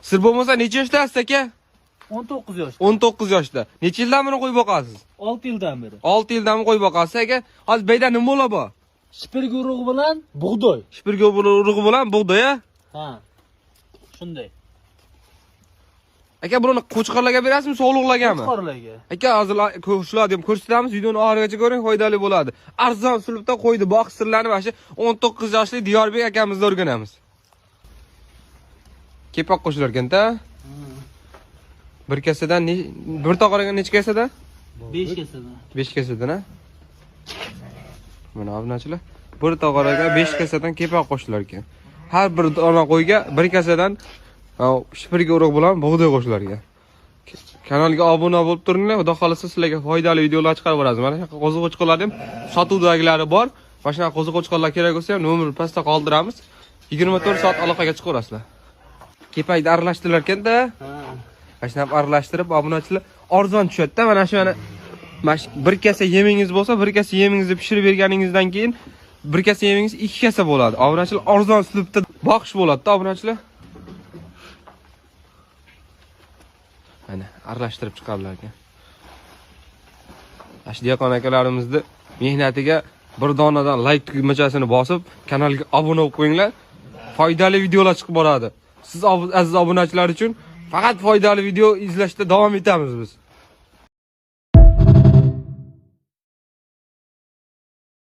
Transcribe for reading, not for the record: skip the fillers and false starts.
Sir bo'lmasa necha yoshdasiz aka? 19 yosh. 19 yoshda. Necha yildan beri qo'y boqasiz? 6 yildan beri. 6 yildan qo'y boqasiz aka. Hozir beyda nima bo'la bu? Shipirgi urug'i bilan bug'doy. Shipirgi urug'i bilan bug'doy, a? Ha. Shunday. Aka buni qo'chqorlarga berasizmi, sog'liqlargami? Qo'chqorlarga. Aka hozir qo'shlar deb ko'rsatamiz, videoni oxirigacha ko'ring, foydali bo'ladi. Arzon uslubda qo'ydi boqish sirlarini mana shu 19 yoshli Diyorbek akamizdan o'rganamiz. Kepak qo'shilar ekan-da. Bir kasadan bir tog'oraga necha kasada? 5 kasadan. 5 kasadan, a? Mana obunachilar, bir tog'oraga 5 kasadan kepak qo'shilar ekan. Har bir dona qo'yga bir kasadan shipirga urug' bilan bug'doy qo'shilar ekan. Kanalga obuna bo'lib turinglar. Xudo xolasa sizlarga foydali videolar chiqarib boramiz. Mana shu qo'ziqo'chqonlar ham sotuvdagilari bor. Mana shu qo'ziqo'chqonlar kerak bo'lsa ham nomer pastda qoldiramiz. 24 soat aloqaga chiqaverasizlar. Kepakni aralashtirlar ekan-da. Ha. Mana shuni aralashtirib, obunachilar arzon tushadi-da. Mana shu bir kasa yemingiz bo'lsa, bir kasa yemingizni pishirib berganingizdan keyin bir kasa yemingiz 2 kasa bo'ladi. Obunachilar arzon uslubda boqish bo'ladi-da, obunachilar. Mana aralashtirib chiqarlar ekan. Ashdiyaqon akalarimizni mehnatiga bir donadan like tugmachasini bosib, kanalga obuna bo'lib qo'yinglar. Foydali videolar chiqib boradi. Siz aziz obunachilar uchun faqat foydali video izlashda davom etamiz biz.